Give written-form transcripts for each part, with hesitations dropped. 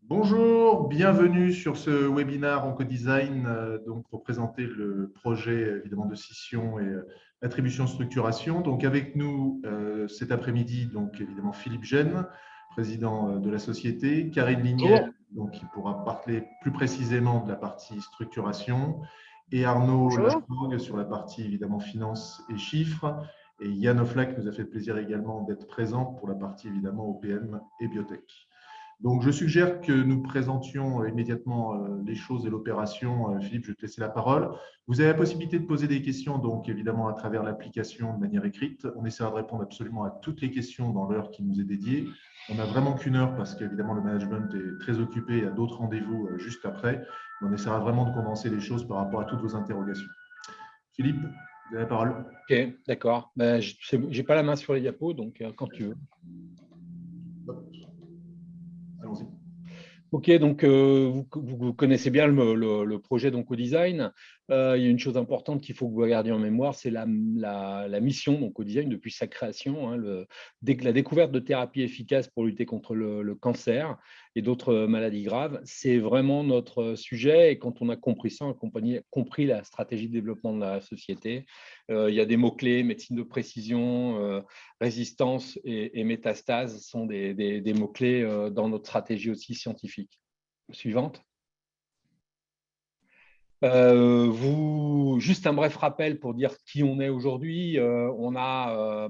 Bonjour, bienvenue sur ce webinaire Oncodesign donc pour présenter le projet évidemment de scission et attribution structuration. Donc avec nous cet après-midi donc évidemment Philippe Gène, président de la société, Karine Lignel Bonjour. donc qui pourra parler plus précisément de la partie structuration et Arnaud Bonjour. Lachorgue sur la partie évidemment finance et chiffres et Yann Oflac nous a fait le plaisir également d'être présent pour la partie évidemment OPM et biotech. Donc, je suggère que nous présentions immédiatement les choses et l'opération. Philippe, je vais te laisser la parole. Vous avez la possibilité de poser des questions, donc évidemment à travers l'application de manière écrite. On essaiera de répondre absolument à toutes les questions dans l'heure qui nous est dédiée. On n'a vraiment qu'une heure parce qu'évidemment le management est très occupé, il y a d'autres rendez-vous juste après. On essaiera vraiment de condenser les choses par rapport à toutes vos interrogations. Philippe, vous avez la parole. Ok, d'accord. Ben, je n'ai pas la main sur les diapos, donc quand tu veux. Allons-y. Ok, donc vous connaissez bien le projet d'Oncodesign. Il y a une chose importante qu'il faut que vous gardiez en mémoire, c'est la mission d'Oncodesign depuis sa création, hein, la découverte de thérapies efficaces pour lutter contre le cancer et d'autres maladies graves. C'est vraiment notre sujet et quand on a compris ça, on a compris la stratégie de développement de la société. Il y a des mots-clés, médecine de précision, résistance et métastase sont des mots-clés dans notre stratégie aussi scientifique. Suivante. Juste un bref rappel pour dire qui on est aujourd'hui. On a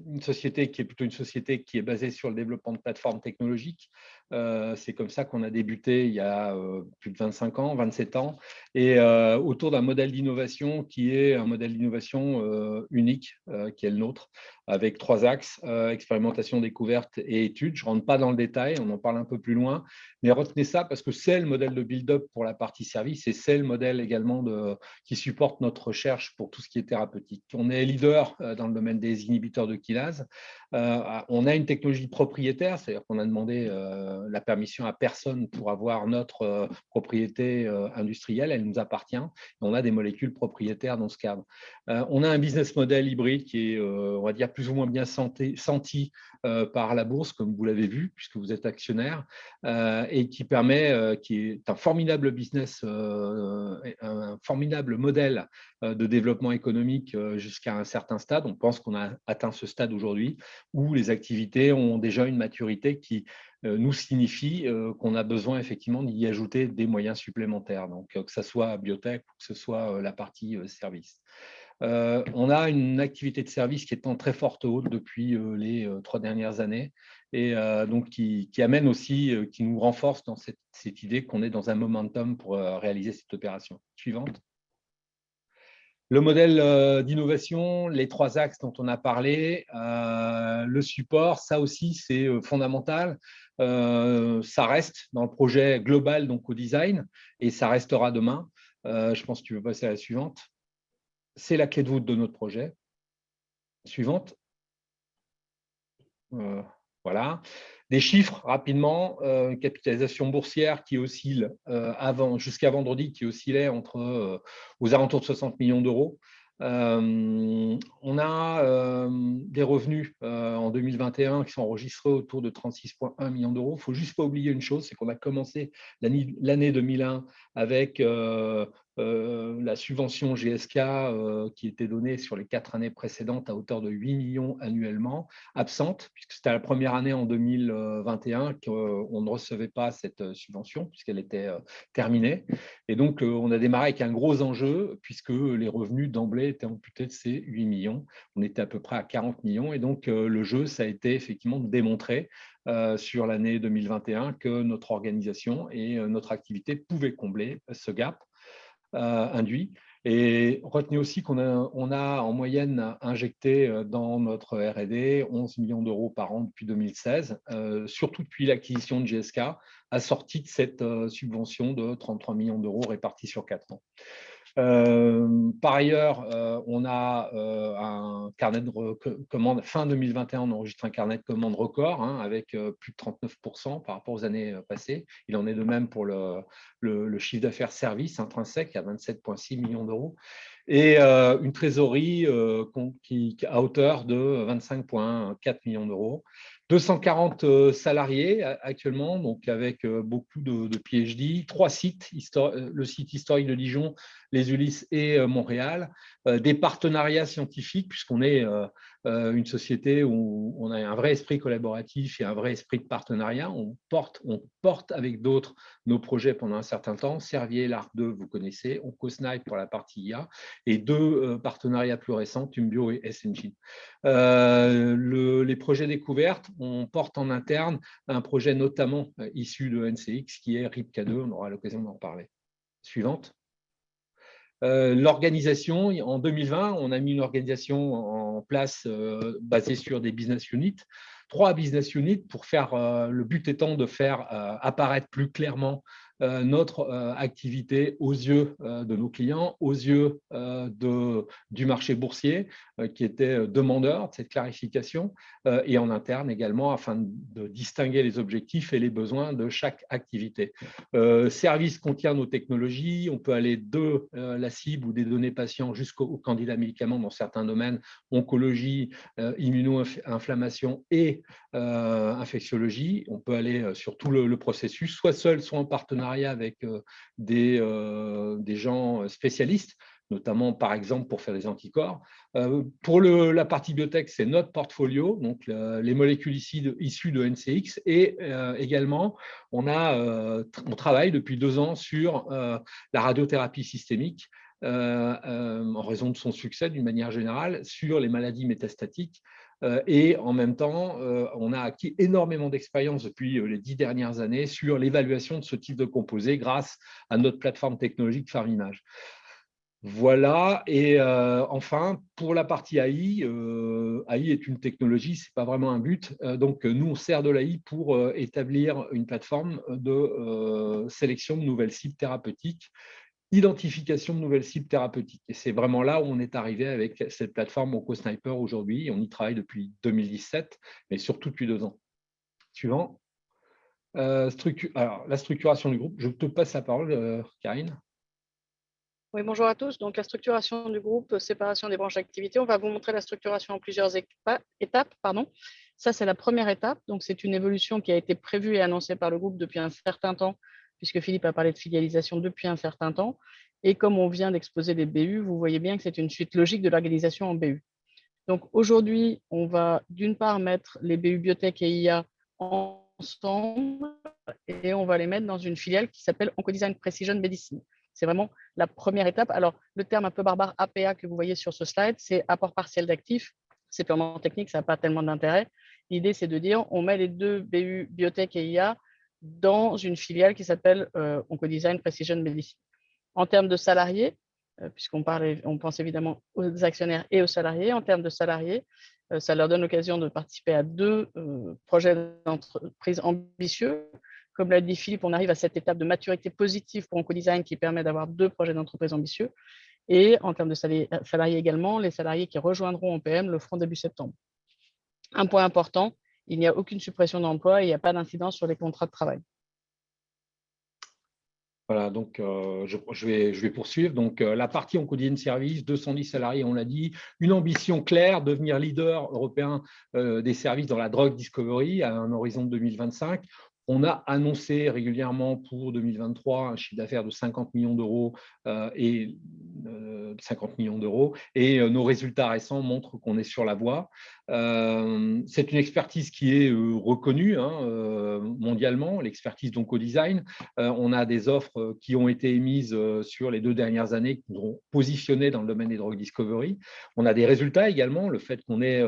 une société qui est plutôt une société qui est basée sur le développement de plateformes technologiques. C'est comme ça qu'on a débuté il y a plus de 25 ans, 27 ans, et autour d'un modèle d'innovation qui est un modèle d'innovation unique, qui est le nôtre, avec 3 axes, expérimentation, découverte et études. Je ne rentre pas dans le détail, on en parle un peu plus loin, mais retenez ça parce que c'est le modèle de build-up pour la partie service et c'est le modèle également qui supporte notre recherche pour tout ce qui est thérapeutique. On est leader dans le domaine des inhibiteurs de kinase. On a une technologie propriétaire, c'est-à-dire qu'on a demandé la permission à personne pour avoir notre propriété industrielle, elle nous appartient. On a des molécules propriétaires dans ce cadre. On a un business model hybride qui est, on va dire, plus ou moins bien senti par la bourse, comme vous l'avez vu, puisque vous êtes actionnaire, et qui est un formidable business, un formidable modèle de développement économique jusqu'à un certain stade. On pense qu'on a atteint ce stade aujourd'hui où les activités ont déjà une maturité qui nous signifie qu'on a besoin effectivement d'y ajouter des moyens supplémentaires, donc que ce soit biotech ou que ce soit la partie service. On a une activité de service qui est en très forte hausse depuis les 3 dernières années et donc qui amène aussi, qui nous renforce dans cette idée qu'on est dans un momentum pour réaliser cette opération. Suivante. Le modèle d'innovation, les 3 axes dont on a parlé, le support, ça aussi c'est fondamental. Ça reste dans le projet global donc au design et ça restera demain. Je pense que tu veux passer à la suivante. C'est la clé de voûte de notre projet. Suivante. Voilà. Des chiffres rapidement, une capitalisation boursière qui oscille jusqu'à vendredi, qui oscillait aux alentours de 60 millions d'euros. On a des revenus en 2021 qui sont enregistrés autour de 36,1 millions d'euros. Il ne faut juste pas oublier une chose, c'est qu'on a commencé l'année 2001 avec la subvention GSK qui était donnée sur les 4 années précédentes à hauteur de 8 millions annuellement, absente, puisque c'était la première année en 2021 qu'on ne recevait pas cette subvention, puisqu'elle était terminée. Et donc, on a démarré avec un gros enjeu, puisque les revenus d'emblée étaient amputés de ces 8 millions. On était à peu près à 40 millions. Et donc, le jeu, ça a été effectivement de démontrer sur l'année 2021 que notre organisation et notre activité pouvaient combler ce gap induit. Et retenez aussi qu'on a en moyenne injecté dans notre R&D 11 millions d'euros par an depuis 2016, surtout depuis l'acquisition de GSK, assortie de cette subvention de 33 millions d'euros répartis sur 4 ans. Par ailleurs, on a un carnet de commandes. Fin 2021, on enregistre un carnet de commandes record avec plus de 39% par rapport aux années passées. Il en est de même pour le chiffre d'affaires service intrinsèque à 27,6 millions d'euros. et une trésorerie à hauteur de 25,4 millions d'euros. 240 salariés actuellement, donc avec beaucoup de PhD, 3 sites, le site historique de Dijon, les Ulysses et Montréal, des partenariats scientifiques, puisqu'on est une société où on a un vrai esprit collaboratif et un vrai esprit de partenariat. On porte avec d'autres nos projets pendant un certain temps. Servier, l'Arc 2, vous connaissez, OncoSnipe pour la partie IA, et 2 partenariats plus récents, Tumbio et SNG. Les projets découvertes, on porte en interne un projet notamment issu de NCX qui est RIPK2, on aura l'occasion d'en parler. Suivante. L'organisation, en 2020, on a mis une organisation en place basée sur des business units, 3 business units pour faire, le but étant de faire apparaître plus clairement notre activité aux yeux de nos clients, aux yeux du marché boursier qui était demandeur de cette clarification et en interne également afin de distinguer les objectifs et les besoins de chaque activité. Service contient nos technologies, on peut aller de la cible ou des données patients jusqu'au candidat médicament dans certains domaines, oncologie, immuno-inflammation et infectiologie. On peut aller sur tout le processus, soit seul, soit en partenariat avec des gens spécialistes, notamment par exemple pour faire des anticorps. Pour la partie biotech, c'est notre portfolio, donc les molécules issues de NCX, et également on travaille depuis 2 ans sur la radiothérapie systémique en raison de son succès d'une manière générale sur les maladies métastatiques. Et en même temps, on a acquis énormément d'expérience depuis les 10 dernières années sur l'évaluation de ce type de composés grâce à notre plateforme technologique PharmImage. Voilà, et enfin, pour la partie AI, AI est une technologie, ce n'est pas vraiment un but. Donc, nous, on sert de l'AI pour établir une plateforme de sélection de nouvelles cibles thérapeutiques, identification de nouvelles cibles thérapeutiques. Et c'est vraiment là où on est arrivé avec cette plateforme OncoSniper aujourd'hui. On y travaille depuis 2017, mais surtout depuis 2 ans. Suivant. Alors, la structuration du groupe. Je te passe la parole, Karine. Oui, bonjour à tous. Donc, la structuration du groupe, séparation des branches d'activité. On va vous montrer la structuration en plusieurs étapes. Ça, c'est la première étape. Donc, c'est une évolution qui a été prévue et annoncée par le groupe depuis un certain temps, puisque Philippe a parlé de filialisation depuis un certain temps. Et comme on vient d'exposer les BU, vous voyez bien que c'est une suite logique de l'organisation en BU. Donc, aujourd'hui, on va d'une part mettre les BU Biotech et IA ensemble et on va les mettre dans une filiale qui s'appelle Oncodesign Precision Medicine. C'est vraiment la première étape. Alors, le terme un peu barbare APA que vous voyez sur ce slide, c'est apport partiel d'actifs. C'est purement technique, ça n'a pas tellement d'intérêt. L'idée, c'est de dire on met les 2 BU Biotech et IA dans une filiale qui s'appelle Oncodesign Precision Medicine. En termes de salariés, puisqu'on pense évidemment aux actionnaires et aux salariés, en termes de salariés, ça leur donne l'occasion de participer à 2 projets d'entreprise ambitieux. Comme l'a dit Philippe, on arrive à cette étape de maturité positive pour OncoDesign qui permet d'avoir 2 projets d'entreprise ambitieux. Et en termes de salariés également, les salariés qui rejoindront OPM le feront début septembre. Un point important, il n'y a aucune suppression d'emploi et il n'y a pas d'incidence sur les contrats de travail. Voilà, donc je vais poursuivre. Donc, la partie Oncodesign Service, 210 salariés, on l'a dit, une ambition claire, devenir leader européen des services dans la drug discovery à un horizon de 2025. On a annoncé régulièrement pour 2023 un chiffre d'affaires de 50 millions d'euros et nos résultats récents montrent qu'on est sur la voie. C'est une expertise qui est reconnue mondialement, l'expertise d'Oncodesign. On a des offres qui ont été émises sur les 2 dernières années qui nous ont positionnés dans le domaine des drug discovery. On a des résultats également, le fait qu'on ait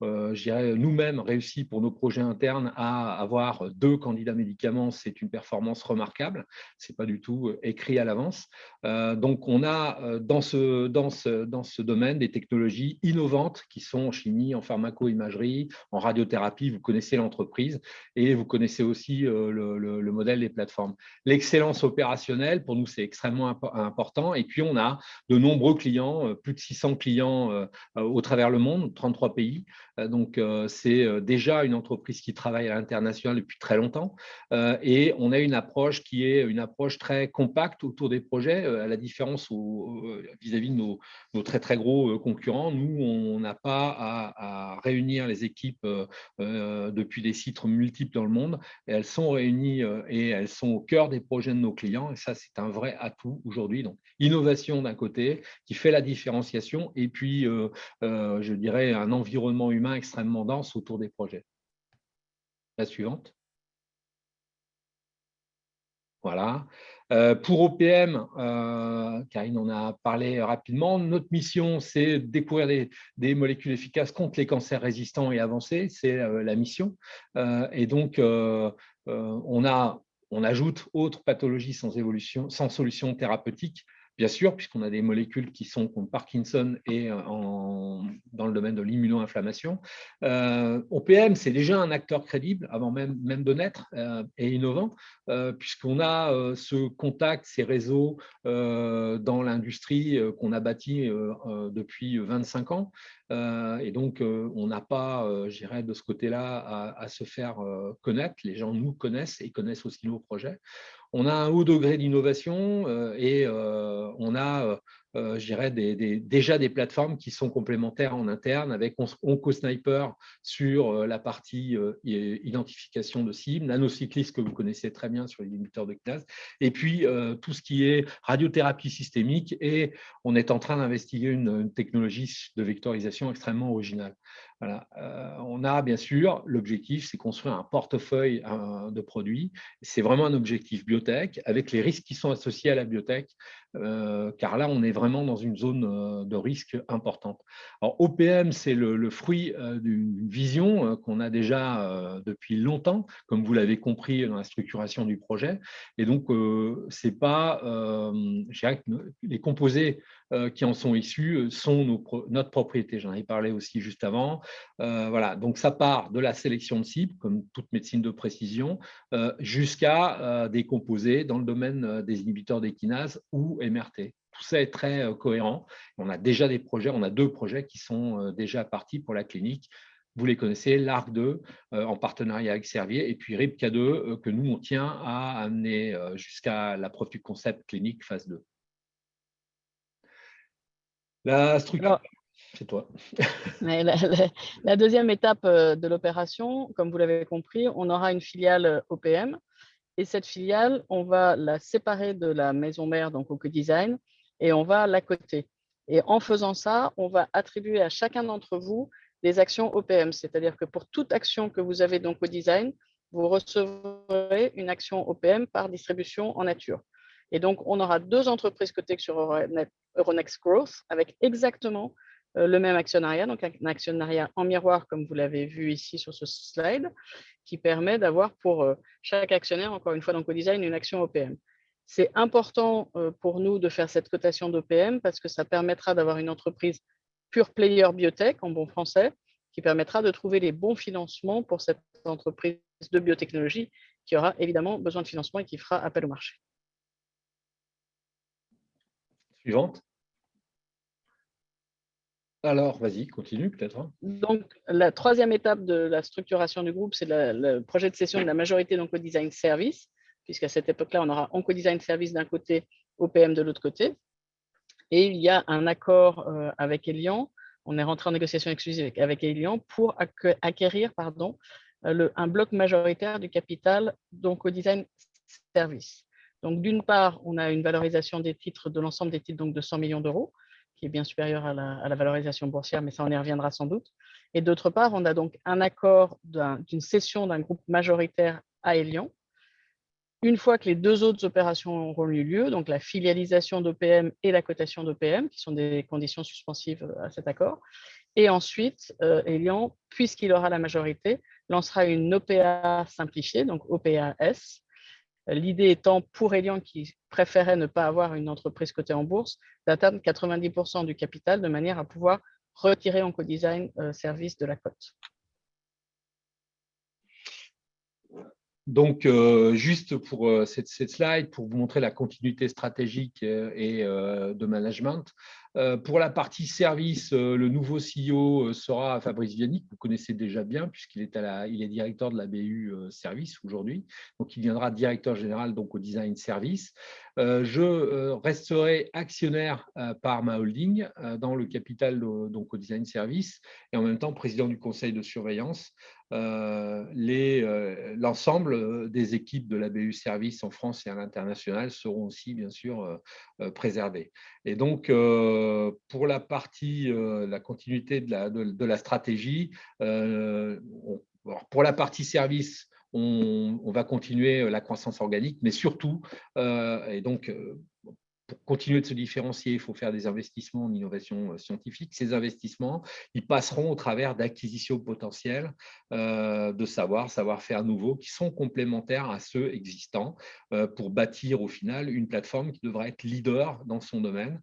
je dirais, nous-mêmes réussi pour nos projets internes à avoir 2 candidats médicaments, c'est une performance remarquable. Ce n'est pas du tout écrit à l'avance. Donc, on a dans ce domaine des technologies innovantes qui sont en chimie, en pharmacologie, pharmaco-imagerie, en radiothérapie, vous connaissez l'entreprise et vous connaissez aussi le modèle des plateformes. L'excellence opérationnelle, pour nous, c'est extrêmement important. Et puis, on a de nombreux clients, plus de 600 clients au travers le monde, 33 pays. Donc, c'est déjà une entreprise qui travaille à l'international depuis très longtemps. Et on a une approche qui est une approche très compacte autour des projets, à la différence vis-à-vis de nos très, très gros concurrents. Nous, on n'a pas à réunir les équipes depuis des sites multiples dans le monde. Et elles sont réunies et elles sont au cœur des projets de nos clients. Et ça, c'est un vrai atout aujourd'hui. Donc, innovation d'un côté qui fait la différenciation et puis, je dirais, un environnement humain extrêmement dense autour des projets. La suivante. Voilà. Pour OPM, Karine en a parlé rapidement, notre mission, c'est de découvrir des molécules efficaces contre les cancers résistants et avancés. C'est la mission. Et donc, on ajoute autres pathologies sans solution thérapeutique, bien sûr, puisqu'on a des molécules qui sont contre Parkinson et dans le domaine de l'immuno-inflammation. OPM, c'est déjà un acteur crédible avant même de naître et innovant, puisqu'on a ce contact, ces réseaux dans l'industrie qu'on a bâti depuis 25 ans. Et donc, on n'a pas, je dirais, de ce côté-là à se faire connaître. Les gens nous connaissent et connaissent aussi nos projets. On a un haut degré d'innovation et on a, je dirais, déjà des plateformes qui sont complémentaires en interne avec OncoSniper sur la partie identification de cibles, NanoCyclist que vous connaissez très bien sur les limiteurs de kinase, et puis tout ce qui est radiothérapie systémique, et on est en train d'investiguer une technologie de vectorisation extrêmement originale. Voilà. On a bien sûr l'objectif, c'est construire un portefeuille de produits. C'est vraiment un objectif biotech avec les risques qui sont associés à la biotech, car là, on est vraiment dans une zone de risque importante. Alors, OPM, c'est le fruit d'une vision qu'on a déjà depuis longtemps, comme vous l'avez compris dans la structuration du projet. Et donc, c'est pas, je dirais que les composés qui en sont issus sont notre propriété. J'en avais parlé aussi juste avant. Voilà, donc ça part de la sélection de cibles, comme toute médecine de précision, jusqu'à des composés dans le domaine des inhibiteurs des kinases ou MRT. Tout ça est très cohérent. On a déjà des projets, on a 2 projets qui sont déjà partis pour la clinique. Vous les connaissez, l'ARC2 en partenariat avec Servier, et puis RIPK2 que nous, on tient à amener jusqu'à la preuve du concept clinique phase 2. La structure, c'est toi. La deuxième étape de l'opération, comme vous l'avez compris, on aura une filiale OPM. Et cette filiale, on va la séparer de la maison mère, donc OncoDesign, et on va la coter. Et en faisant ça, on va attribuer à chacun d'entre vous des actions OPM. C'est-à-dire que pour toute action que vous avez d'OncoDesign, vous recevrez une action OPM par distribution en nature. Et donc, on aura 2 entreprises cotées sur Euronext Growth avec exactement le même actionnariat, donc un actionnariat en miroir, comme vous l'avez vu ici sur ce slide, qui permet d'avoir pour chaque actionnaire, encore une fois dans OncoDesign, une action OPM. C'est important pour nous de faire cette cotation d'OPM parce que ça permettra d'avoir une entreprise pure player biotech, en bon français, qui permettra de trouver les bons financements pour cette entreprise de biotechnologie qui aura évidemment besoin de financement et qui fera appel au marché. Suivante. Alors, vas-y, continue peut-être. Donc, la troisième étape de la structuration du groupe, c'est le projet de cession de la majorité d'OncoDesign Service, puisqu'à cette époque-là, on aura OncoDesign Service d'un côté, OPM de l'autre côté. Et il y a un accord avec Elian. On est rentré en négociation exclusive avec Elian pour acquérir un bloc majoritaire du capital d'OncoDesign Service. Donc, d'une part, on a une valorisation des titres, de l'ensemble des titres, donc de 100 millions d'euros, qui est bien supérieure à la valorisation boursière, mais ça, on y reviendra sans doute. Et d'autre part, on a donc un accord d'une cession d'un groupe majoritaire à Elian. Une fois que les 2 autres opérations auront eu lieu, donc la filialisation d'OPM et la cotation d'OPM, qui sont des conditions suspensives à cet accord, et ensuite, Elian, puisqu'il aura la majorité, lancera une OPA simplifiée, donc OPA-S. L'idée étant pour Elian, qui préférait ne pas avoir une entreprise cotée en bourse, d'atteindre 90% du capital de manière à pouvoir retirer Oncodesign Service de la cote. Donc, juste pour cette slide, pour vous montrer la continuité stratégique et de management. Pour la partie service, le nouveau CEO sera Fabrice Vianney, que vous connaissez déjà bien, puisqu'il est, il est directeur de la BU Service aujourd'hui. Donc, il viendra directeur général donc, au Design Service. Je resterai actionnaire par ma holding dans le capital donc, au Design Service et en même temps président du conseil de surveillance. L'ensemble des équipes de la BU Service en France et à l'international seront aussi, bien sûr, préservées. Et donc, pour la partie, la continuité de la stratégie, pour la partie service, on va continuer la croissance organique, mais surtout, et donc, pour continuer de se différencier, il faut faire des investissements en innovation scientifique. Ces investissements, ils passeront au travers d'acquisitions potentielles de savoir-faire nouveaux qui sont complémentaires à ceux existants pour bâtir au final une plateforme qui devra être leader dans son domaine.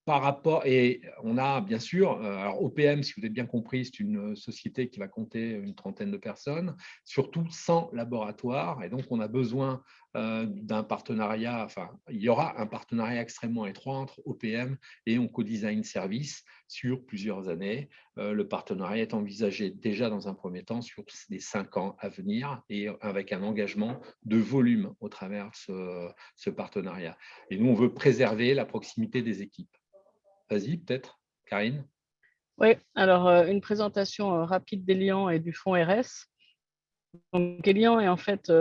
Par rapport, et on a bien sûr, alors OPM, si vous avez bien compris, c'est une société qui va compter une trentaine de personnes, surtout 100 laboratoires, et donc on a besoin d'un partenariat, enfin, il y aura un partenariat extrêmement étroit entre OPM et Oncodesign Service sur plusieurs années. Le partenariat est envisagé déjà dans un premier temps sur les 5 ans à venir et avec un engagement de volume au travers de ce partenariat. Et nous, on veut préserver la proximité des équipes. Vas-y, peut-être, Karine. Oui, alors une présentation rapide d'Elian et du fonds RS. Donc, Elian est en fait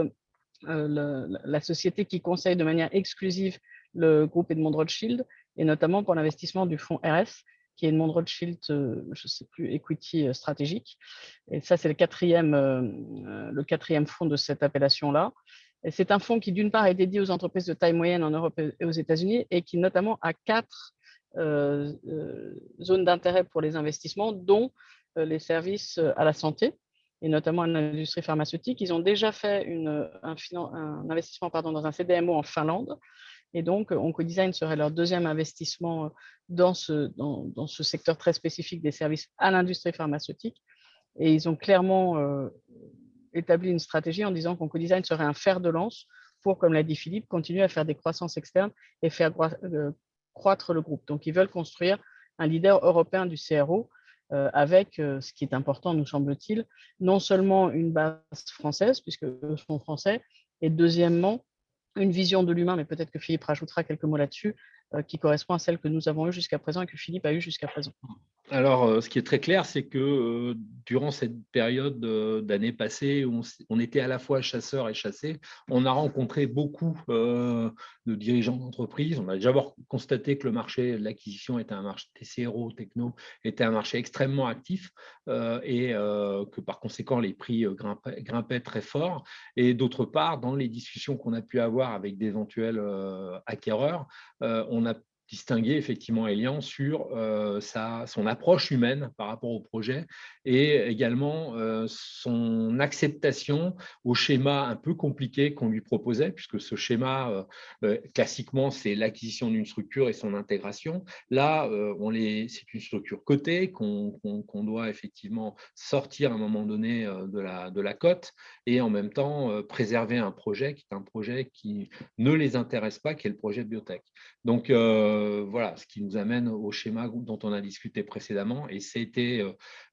la société qui conseille de manière exclusive le groupe Edmond Rothschild, et notamment pour l'investissement du fonds RS, qui est Edmond Rothschild, je ne sais plus, Equity stratégique. Et ça, c'est le quatrième fonds de cette appellation-là. C'est un fonds qui, d'une part, est dédié aux entreprises de taille moyenne en Europe et aux États-Unis, et qui, notamment, a 4 zones d'intérêt pour les investissements, dont les services à la santé, et notamment à l'industrie pharmaceutique. Ils ont déjà fait un investissement dans un CDMO en Finlande. Et donc, Oncodesign serait leur deuxième investissement dans ce secteur très spécifique des services à l'industrie pharmaceutique. Et ils ont clairement établi une stratégie en disant qu'Oncodesign serait un fer de lance pour, comme l'a dit Philippe, continuer à faire des croissances externes et faire croître le groupe. Donc, ils veulent construire un leader européen du CRO avec, ce qui est important, nous semble-t-il, non seulement une base française, puisque eux sont français, et deuxièmement, une vision de l'humain, mais peut-être que Philippe rajoutera quelques mots là-dessus, qui correspond à celle que nous avons eue jusqu'à présent et que Philippe a eue jusqu'à présent. Alors, ce qui est très clair, c'est que durant cette période d'années passées, où on était à la fois chasseurs et chassés, on a rencontré beaucoup de dirigeants d'entreprise. On a déjà constaté que le marché de l'acquisition était un marché TCRO, techno, était un marché extrêmement actif et que par conséquent, les prix grimpaient très fort. Et d'autre part, dans les discussions qu'on a pu avoir avec d'éventuels acquéreurs, on a distinguer effectivement Elian sur son approche humaine par rapport au projet et également son acceptation au schéma un peu compliqué qu'on lui proposait, puisque ce schéma, classiquement, c'est l'acquisition d'une structure et son intégration. Là, c'est une structure cotée qu'on doit effectivement sortir à un moment donné de la cote et en même temps préserver un projet qui est un projet qui ne les intéresse pas, qui est le projet de biotech. Donc, voilà, ce qui nous amène au schéma dont on a discuté précédemment et c'était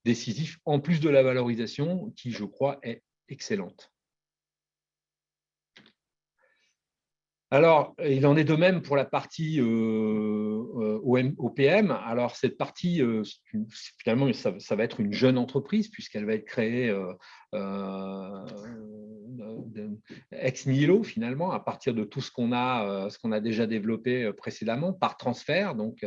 décisif, en plus de la valorisation qui, je crois, est excellente. Alors, il en est de même pour la partie OPM. Alors, cette partie, finalement, ça va être une jeune entreprise puisqu'elle va être créée ex nihilo, finalement, à partir de tout ce qu'on a déjà développé précédemment par transfert, donc,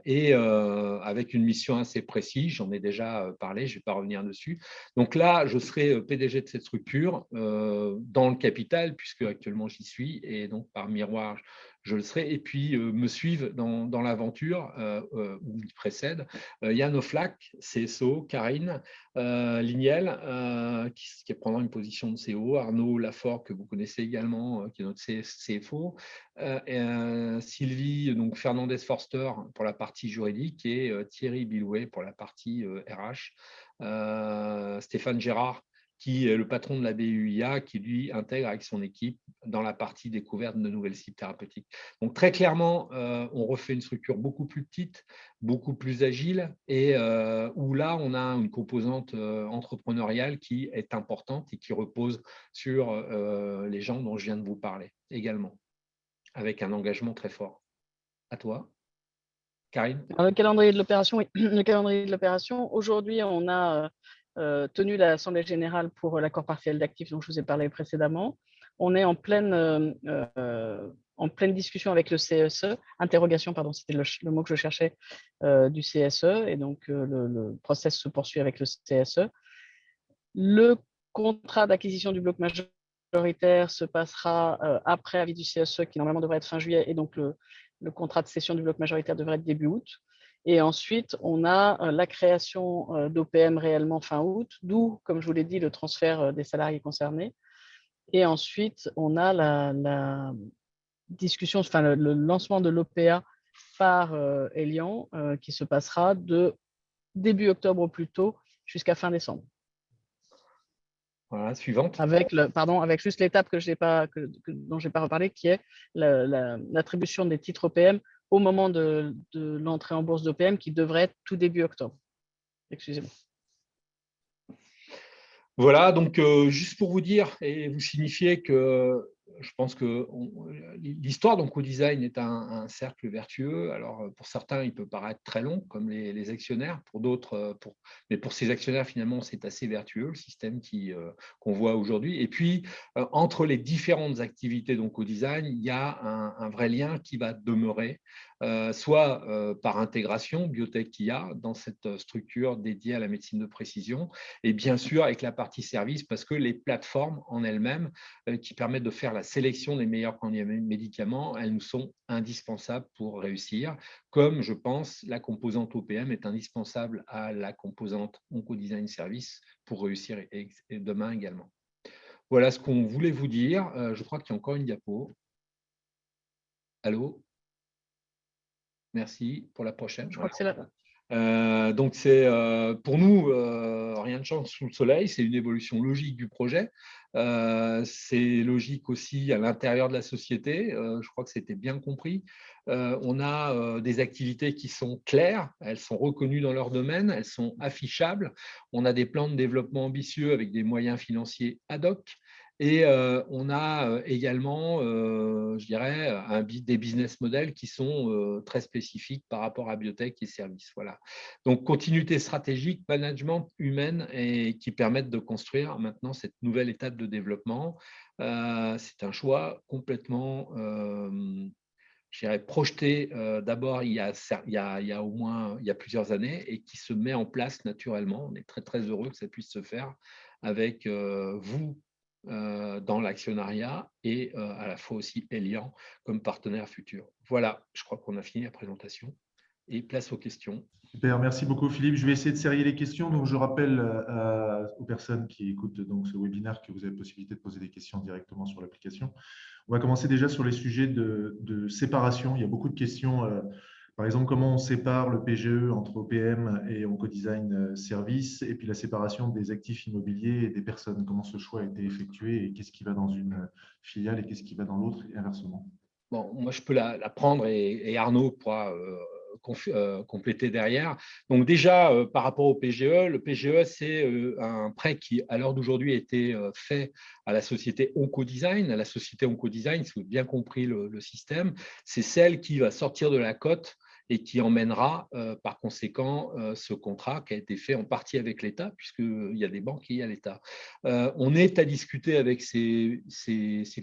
et avec une mission assez précise. J'en ai déjà parlé, je ne vais pas revenir dessus. Donc là, je serai PDG de cette structure dans le capital, puisque actuellement j'y suis, et donc par miroir, je le serai, et puis me suivent dans l'aventure ou me précèdent. Yann Oflac, CSO, Karine Lignel, qui prendra une position de CO, Arnaud Lafort, que vous connaissez également, qui est notre CFO, Sylvie donc, Fernandez-Forster pour la partie juridique et Thierry Bilouet pour la partie RH. Stéphane Gérard, qui est le patron de la BUIA, qui lui intègre avec son équipe dans la partie découverte de nouvelles cibles thérapeutiques. Donc très clairement, on refait une structure beaucoup plus petite, beaucoup plus agile, et où là, on a une composante entrepreneuriale qui est importante et qui repose sur les gens dont je viens de vous parler également, avec un engagement très fort. À toi, Karine. Le calendrier de l'opération, oui. Le calendrier de l'opération, aujourd'hui, on a tenu l'Assemblée générale pour l'accord partiel d'actifs dont je vous ai parlé précédemment. On est en pleine discussion avec le CSE, interrogation, pardon, c'était le mot que je cherchais, du CSE, et donc le process se poursuit avec le CSE. Le contrat d'acquisition du bloc majoritaire se passera après avis du CSE, qui normalement devrait être fin juillet, et donc le contrat de cession du bloc majoritaire devrait être début août. Et ensuite, on a la création d'OPM réellement fin août, d'où, comme je vous l'ai dit, le transfert des salariés concernés. Et ensuite, on a la discussion, enfin le lancement de l'OPA par Elian, qui se passera de début octobre au plus tôt jusqu'à fin décembre. Voilà, suivante. Avec juste l'étape dont je n'ai pas reparlé, qui est l'attribution des titres OPM au moment de l'entrée en bourse d'OPM, qui devrait être tout début octobre. Excusez-moi. Voilà, donc juste pour vous dire et vous signifier que je pense que l'histoire d'Oncodesign est un cercle vertueux. Alors, pour certains, il peut paraître très long, comme les actionnaires. Pour d'autres, mais pour ces actionnaires, finalement, c'est assez vertueux, le système qu'on voit aujourd'hui. Et puis, entre les différentes activités d'Oncodesign, il y a un vrai lien qui va demeurer, soit par intégration, biotech IA, dans cette structure dédiée à la médecine de précision, et bien sûr avec la partie service, parce que les plateformes en elles-mêmes qui permettent de faire la sélection des meilleurs médicaments, elles nous sont indispensables pour réussir, comme je pense la composante OPM est indispensable à la composante Oncodesign Service pour réussir et demain également. Voilà ce qu'on voulait vous dire. Je crois qu'il y a encore une diapo. Allô? Merci pour la prochaine. Je crois que c'est là. Donc, c'est pour nous, rien ne change sous le soleil, c'est une évolution logique du projet. C'est logique aussi à l'intérieur de la société, je crois que c'était bien compris. On a des activités qui sont claires, elles sont reconnues dans leur domaine, elles sont affichables. On a des plans de développement ambitieux avec des moyens financiers ad hoc. Et on a également, je dirais, des business models qui sont très spécifiques par rapport à biotech et services. Voilà. Donc, continuité stratégique, management humaine et qui permettent de construire maintenant cette nouvelle étape de développement. C'est un choix complètement, je dirais, projeté d'abord il y a au moins plusieurs années et qui se met en place naturellement. On est très, très heureux que ça puisse se faire avec vous, dans l'actionnariat et à la fois aussi Elian comme partenaire futur. Voilà, je crois qu'on a fini la présentation et place aux questions. Super, merci beaucoup Philippe. Je vais essayer de serrer les questions. Donc, je rappelle aux personnes qui écoutent donc, ce webinaire que vous avez la possibilité de poser des questions directement sur l'application. On va commencer déjà sur les sujets de séparation. Il y a beaucoup de questions. Par exemple, comment on sépare le PGE entre OPM et Oncodesign Service, et puis la séparation des actifs immobiliers et des personnes. Comment ce choix a été effectué et qu'est-ce qui va dans une filiale et qu'est-ce qui va dans l'autre et inversement. Bon, moi, je peux la prendre et Arnaud pourra compléter derrière. Donc déjà, par rapport au PGE, le PGE, c'est un prêt qui, à l'heure d'aujourd'hui, a été fait à la société Oncodesign. À la société Oncodesign, si vous avez bien compris le système, c'est celle qui va sortir de la cote et qui emmènera par conséquent ce contrat qui a été fait en partie avec l'État, puisqu'il y a des banques et il y a l'État. On est à discuter avec ces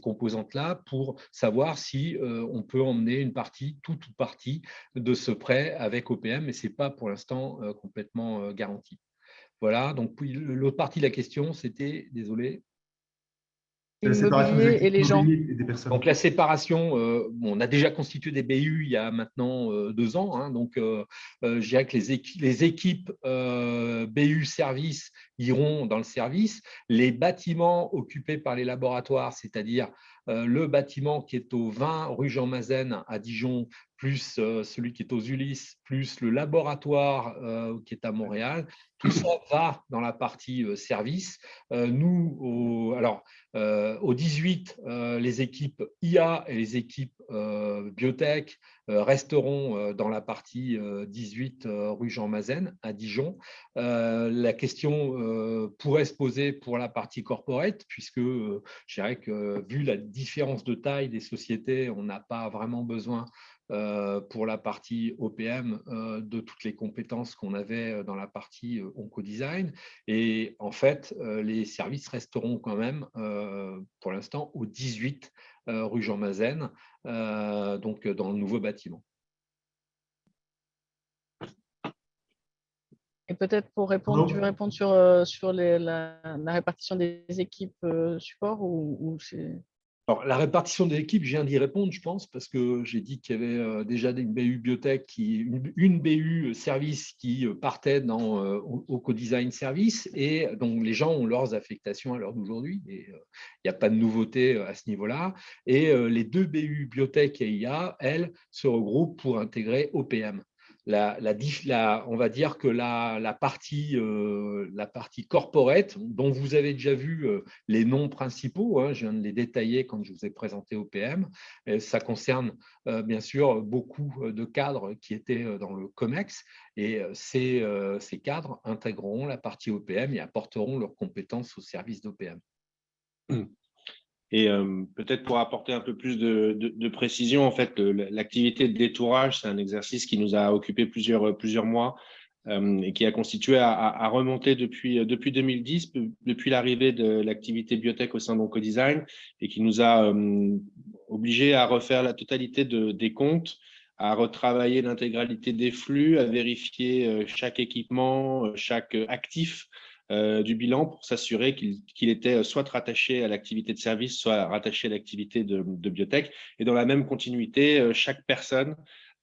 composantes-là pour savoir si on peut emmener une partie, toute partie de ce prêt avec OPM, mais ce n'est pas pour l'instant complètement garanti. Voilà, donc l'autre partie de la question, c'était, désolé. La séparation des immobilier actifs et les gens. immobiliers et des personnes. Donc, la séparation, on a déjà constitué des BU il y a maintenant 2 ans. Hein, donc, je dirais que les équipes BU service iront dans le service. Les bâtiments occupés par les laboratoires, c'est-à-dire le bâtiment qui est au 20 rue Jean Mazen à Dijon, plus celui qui est aux Ulysses, plus le laboratoire qui est à Montréal, tout ça va dans la partie service. Au 18, les équipes IA et les équipes biotech resteront dans la partie 18 rue Jean Mazen à Dijon. La question pourrait se poser pour la partie corporate, puisque je dirais que vu la différence de taille des sociétés, on n'a pas vraiment besoin pour la partie OPM de toutes les compétences qu'on avait dans la partie oncodesign. Et en fait, les services resteront quand même pour l'instant au 18 rue Jean Mazen, donc dans le nouveau bâtiment. Et peut-être pour répondre, tu veux répondre sur la répartition des équipes support ou c'est… Alors, la répartition des équipes, je viens d'y répondre, je pense, parce que j'ai dit qu'il y avait déjà une BU biotech, une BU service qui partait au co-design service, et donc les gens ont leurs affectations à l'heure d'aujourd'hui, et il n'y a pas de nouveauté à ce niveau-là. Et les 2 BU biotech et IA, elles, se regroupent pour intégrer OPM. On va dire que la partie corporate, dont vous avez déjà vu les noms principaux, hein, je viens de les détailler quand je vous ai présenté OPM, ça concerne bien sûr beaucoup de cadres qui étaient dans le COMEX, et ces cadres intégreront la partie OPM et apporteront leurs compétences au service d'OPM. Et peut-être pour apporter un peu plus de précision, en fait, l'activité de détourage, c'est un exercice qui nous a occupé plusieurs mois et qui a constitué à remonter depuis 2010, depuis l'arrivée de l'activité biotech au sein d'Oncodesign, et qui nous a obligés à refaire la totalité des comptes, à retravailler l'intégralité des flux, à vérifier chaque équipement, chaque actif du bilan pour s'assurer qu'il était soit rattaché à l'activité de service, soit rattaché à l'activité de biotech. Et dans la même continuité, chaque personne,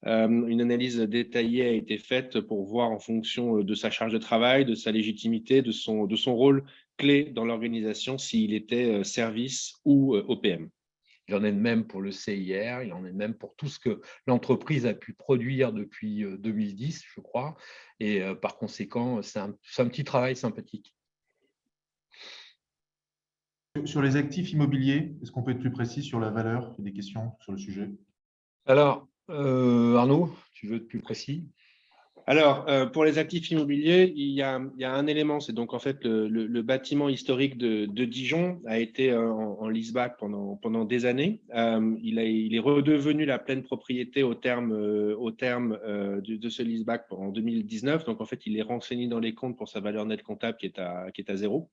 une analyse détaillée a été faite pour voir en fonction de sa charge de travail, de sa légitimité, de son rôle clé dans l'organisation, s'il était service ou OPM. Il y en a de même pour le CIR, il y en a de même pour tout ce que l'entreprise a pu produire depuis 2010, je crois. Et par conséquent, c'est un petit travail sympathique. Sur les actifs immobiliers, est-ce qu'on peut être plus précis sur la valeur? Il y a des questions sur le sujet. Alors, Arnaud, tu veux être plus précis? Alors, pour les actifs immobiliers, il y a un élément, c'est donc en fait le bâtiment historique de Dijon a été en leaseback pendant des années. Il est redevenu la pleine propriété au terme de ce leaseback en 2019. Donc, en fait, il est renseigné dans les comptes pour sa valeur nette comptable qui est à 0.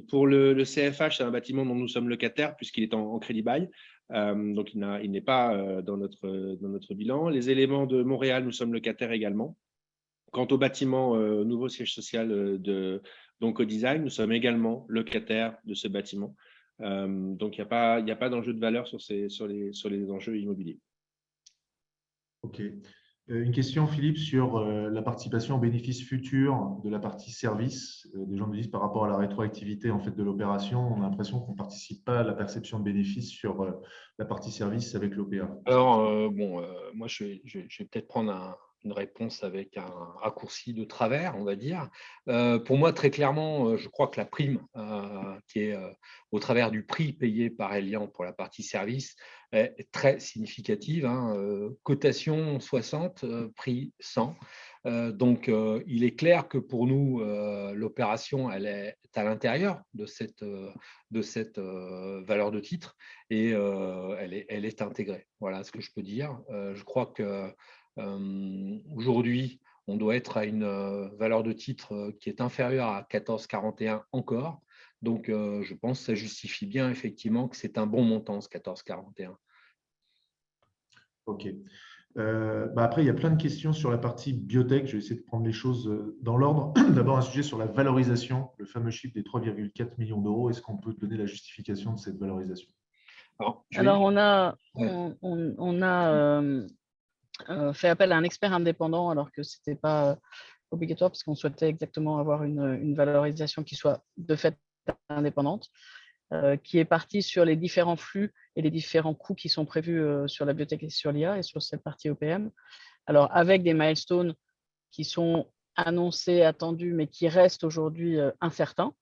Pour le CFH, c'est un bâtiment dont nous sommes locataires puisqu'il est en crédit bail. Donc, il n'est pas dans notre bilan. Les éléments de Montréal, nous sommes locataires également. Quant au bâtiment nouveau siège social d'Oncodesign, nous sommes également locataires de ce bâtiment. Donc, il n'y a pas d'enjeu de valeur sur les enjeux immobiliers. OK. Une question, Philippe, sur la participation aux bénéfices futurs de la partie service. Des gens nous disent par rapport à la rétroactivité en fait, de l'opération, on a l'impression qu'on ne participe pas à la perception de bénéfices sur la partie service avec l'OPA. Alors, moi, je vais peut-être prendre une réponse avec un raccourci de travers, on va dire. Pour moi, très clairement, je crois que la prime qui est au travers du prix payé par Elian pour la partie service est très significative. Hein, cotation 60, prix 100. Donc, il est clair que pour nous, l'opération, elle est à l'intérieur de cette valeur de titre et elle est intégrée. Voilà ce que je peux dire. Je crois que aujourd'hui, on doit être à une valeur de titre qui est inférieure à 14,41 encore. Donc, je pense que ça justifie bien effectivement que c'est un bon montant, ce 14,41. OK. Après, il y a plein de questions sur la partie biotech. Je vais essayer de prendre les choses dans l'ordre. D'abord, un sujet sur la valorisation, le fameux chiffre des 3,4 millions d'euros. Est-ce qu'on peut donner la justification de cette valorisation? Alors, on a fait appel à un expert indépendant alors que ce n'était pas obligatoire parce qu'on souhaitait exactement avoir une valorisation qui soit de fait indépendante, qui est partie sur les différents flux et les différents coûts qui sont prévus sur la biotech et sur l'IA et sur cette partie OPM. Alors, avec des milestones qui sont annoncés, attendus, mais qui restent aujourd'hui incertains.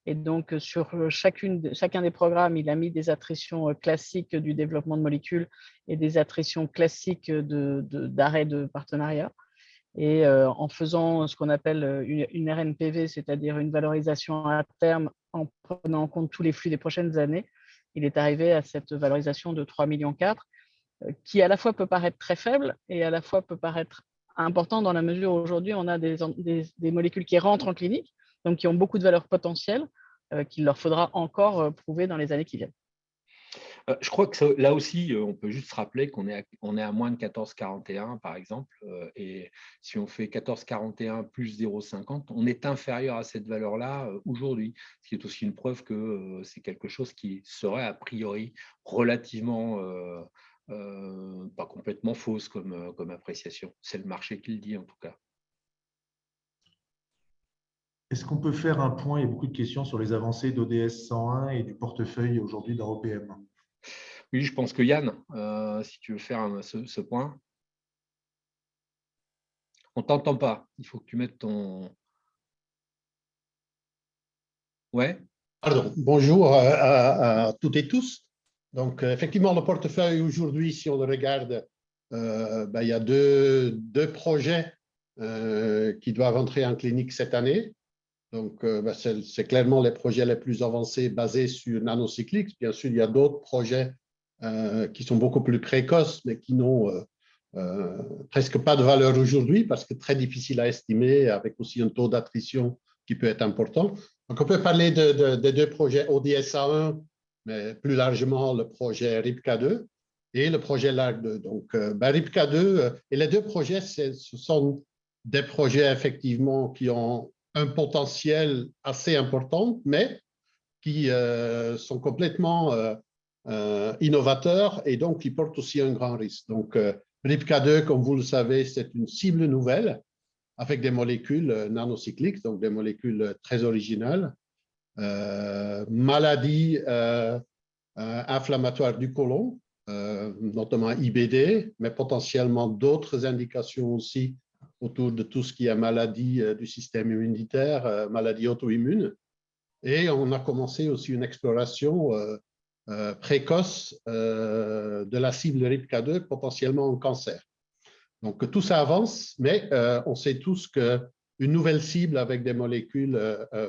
Et donc, sur chacun des programmes, il a mis des attritions classiques du développement de molécules et des attritions classiques d'arrêt de partenariat. Et en faisant ce qu'on appelle une RNPV, c'est-à-dire une valorisation à terme en prenant en compte tous les flux des prochaines années, il est arrivé à cette valorisation de 3,4 millions, qui à la fois peut paraître très faible et à la fois peut paraître important dans la mesure où aujourd'hui, on a des molécules qui rentrent en clinique, donc qui ont beaucoup de valeur potentielle, qu'il leur faudra encore prouver dans les années qui viennent. Je crois que là aussi, on peut juste rappeler qu'on est à moins de 14,41 par exemple. Et si on fait 14,41 plus 0,50, on est inférieur à cette valeur-là aujourd'hui. Ce qui est aussi une preuve que c'est quelque chose qui serait a priori relativement pas complètement fausse comme appréciation. C'est le marché qui le dit en tout cas. Est-ce qu'on peut faire un point? Il y a beaucoup de questions sur les avancées d'ODS 101 et du portefeuille aujourd'hui dans OPM. Oui, je pense que Yann, si tu veux faire ce point. On ne t'entend pas. Il faut que tu mettes ton… Ouais. Pardon. Bonjour à toutes et tous. Donc, effectivement, le portefeuille aujourd'hui, si on le regarde, il y a deux projets qui doivent entrer en clinique cette année. Donc, c'est clairement les projets les plus avancés basés sur nanocycliques. Bien sûr, il y a d'autres projets qui sont beaucoup plus précoces, mais qui n'ont presque pas de valeur aujourd'hui parce que très difficile à estimer, avec aussi un taux d'attrition qui peut être important. Donc, on peut parler des deux projets ODSA1, mais plus largement le projet RIPK2 et le projet LARC2. Donc, RIPK2 et les deux projets, ce sont des projets effectivement qui ont un potentiel assez important, mais qui sont complètement innovateurs et donc qui portent aussi un grand risque. Donc, RIPK2, comme vous le savez, c'est une cible nouvelle avec des molécules nanocycliques, donc des molécules très originales, maladies inflammatoires du côlon, notamment IBD, mais potentiellement d'autres indications aussi autour de tout ce qui est maladie du système immunitaire, maladie auto-immune. Et on a commencé aussi une exploration précoce de la cible RIPK2, potentiellement en cancer. Donc, tout ça avance, mais on sait tous qu'une nouvelle cible avec des molécules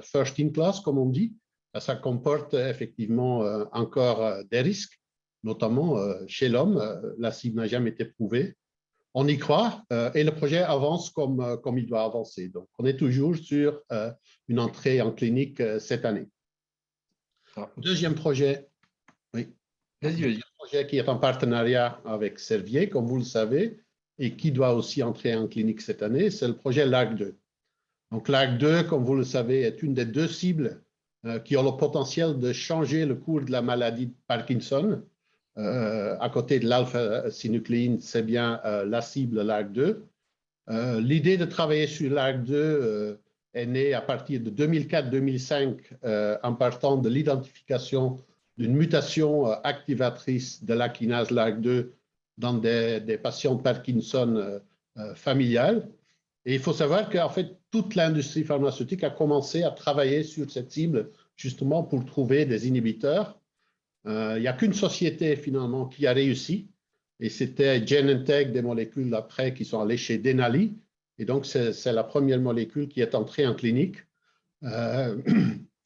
first in class, comme on dit, ça comporte effectivement encore des risques, notamment chez l'homme. La cible n'a jamais été prouvée. On y croit et le projet avance comme il doit avancer. Donc, on est toujours sur une entrée en clinique cette année. Deuxième projet, oui. Deuxième projet qui est en partenariat avec Servier, comme vous le savez, et qui doit aussi entrer en clinique cette année, c'est le projet LARC2. Donc, LARC2, comme vous le savez, est une des deux cibles qui ont le potentiel de changer le cours de la maladie de Parkinson. À côté de l'alpha-synucléine, c'est bien la cible LARC2. L'idée de travailler sur LARC2 est née à partir de 2004-2005 en partant de l'identification d'une mutation activatrice de la kinase LARC2 dans des patients de Parkinson familiales. Et il faut savoir qu'en fait, toute l'industrie pharmaceutique a commencé à travailler sur cette cible justement pour trouver des inhibiteurs. Il n'y a qu'une société finalement qui a réussi, et c'était Genentech, des molécules après qui sont allées chez Denali. Et donc, c'est la première molécule qui est entrée en clinique.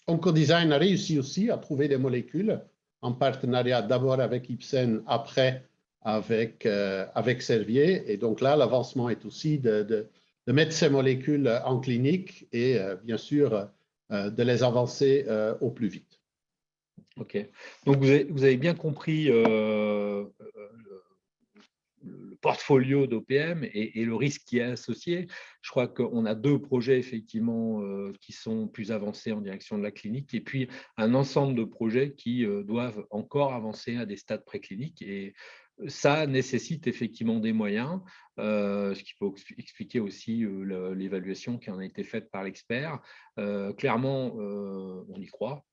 Oncodesign a réussi aussi à trouver des molécules en partenariat d'abord avec Ipsen, après avec Servier. Et donc là, l'avancement est aussi de mettre ces molécules en clinique et bien sûr de les avancer au plus vite. Ok. Donc, vous avez bien compris le portfolio d'OPM et le risque qui est associé. Je crois qu'on a 2 projets effectivement qui sont plus avancés en direction de la clinique et puis un ensemble de projets qui doivent encore avancer à des stades précliniques. Et ça nécessite effectivement des moyens, ce qui peut expliquer aussi l'évaluation qui en a été faite par l'expert. Clairement, on y croit,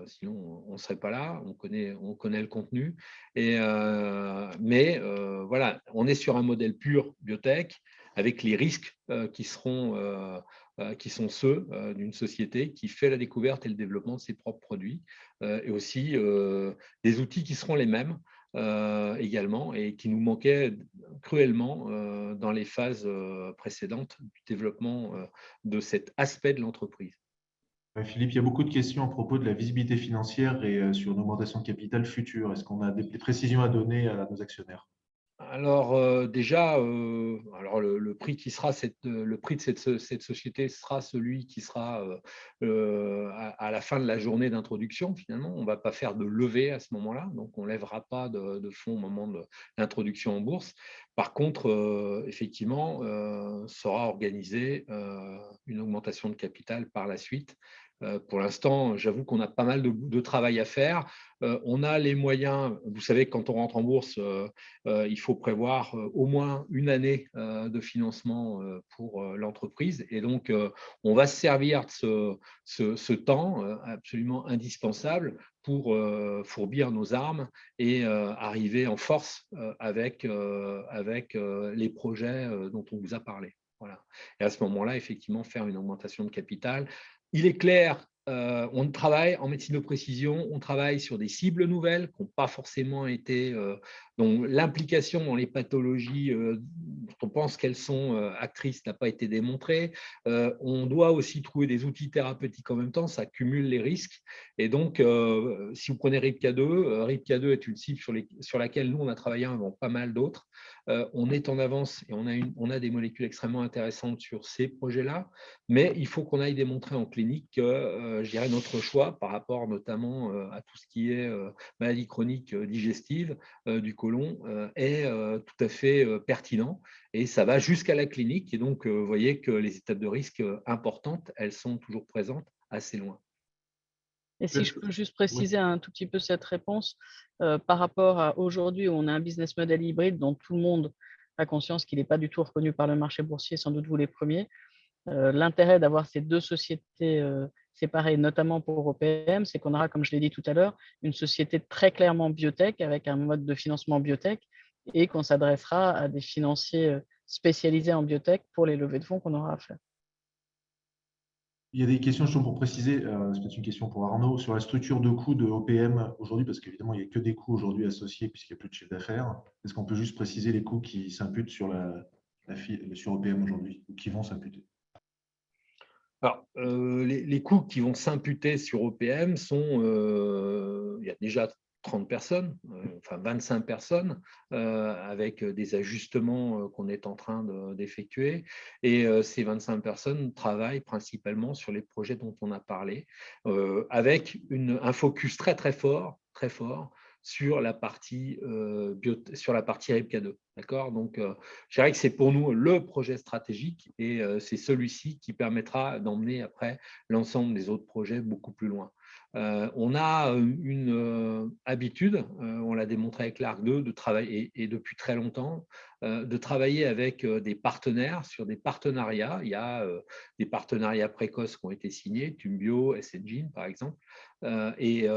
sinon on ne serait pas là, on connaît le contenu. Mais voilà, on est sur un modèle pur biotech avec les risques qui sont ceux d'une société qui fait la découverte et le développement de ses propres produits et aussi des outils qui seront les mêmes également et qui nous manquaient cruellement dans les phases précédentes du développement de cet aspect de l'entreprise. Philippe, il y a beaucoup de questions à propos de la visibilité financière et sur une augmentation de capital future. Est-ce qu'on a des précisions à donner à nos actionnaire? Alors déjà, alors le prix qui sera le prix de cette société sera celui qui sera à la fin de la journée d'introduction. Finalement, on ne va pas faire de levée à ce moment-là, donc on ne lèvera pas de fonds au moment de l'introduction en bourse. Par contre, effectivement, sera organisée une augmentation de capital par la suite. Pour l'instant, j'avoue qu'on a pas mal de travail à faire. On a les moyens, vous savez, quand on rentre en bourse, il faut prévoir au moins une année de financement pour l'entreprise. Et donc, on va se servir de ce temps absolument indispensable pour fourbir nos armes et arriver en force avec les projets dont on vous a parlé. Voilà. Et à ce moment-là, effectivement, faire une augmentation de capital. Il est clair, on travaille en médecine de précision, on travaille sur des cibles nouvelles qui n'ont pas forcément été, dont l'implication dans les pathologies dont on pense qu'elles sont actrices n'a pas été démontrée. On doit aussi trouver des outils thérapeutiques en même temps, ça cumule les risques. Et donc, si vous prenez RIPK2, RIPK2 est une cible sur laquelle nous, on a travaillé avant pas mal d'autres. On est en avance et on a des molécules extrêmement intéressantes sur ces projets-là, mais il faut qu'on aille démontrer en clinique que, je dirais, notre choix par rapport notamment à tout ce qui est maladie chronique digestive du côlon est tout à fait pertinent et ça va jusqu'à la clinique. Et donc, vous voyez que les étapes de risque importantes, elles sont toujours présentes assez loin. Et si je peux juste préciser un tout petit peu cette réponse par rapport à aujourd'hui où on a un business model hybride dont tout le monde a conscience qu'il n'est pas du tout reconnu par le marché boursier, sans doute vous les premiers. L'intérêt d'avoir ces 2 sociétés séparées, notamment pour OPM, c'est qu'on aura, comme je l'ai dit tout à l'heure, une société très clairement biotech avec un mode de financement biotech et qu'on s'adressera à des financiers spécialisés en biotech pour les levées de fonds qu'on aura à faire. Il y a des questions, je trouve, pour préciser, c'est peut-être une question pour Arnaud, sur la structure de coûts de OPM aujourd'hui, parce qu'évidemment, il n'y a que des coûts aujourd'hui associés puisqu'il n'y a plus de chiffre d'affaires. Est-ce qu'on peut juste préciser les coûts qui s'imputent sur OPM aujourd'hui ou qui vont s'imputer? Alors, les coûts qui vont s'imputer sur OPM sont, il y a déjà 30 personnes, enfin 25 personnes, avec des ajustements qu'on est en train d'effectuer. Et ces 25 personnes travaillent principalement sur les projets dont on a parlé, avec un focus très fort sur la partie RIPK2. D'accord ? Donc, je dirais que c'est pour nous le projet stratégique et c'est celui-ci qui permettra d'emmener après l'ensemble des autres projets beaucoup plus loin. On a une habitude, on l'a démontré avec l'ARC2, de travailler, et depuis très longtemps, de travailler avec des partenaires sur des partenariats. Il y a des partenariats précoces qui ont été signés, Tumbio, SNGene par exemple, et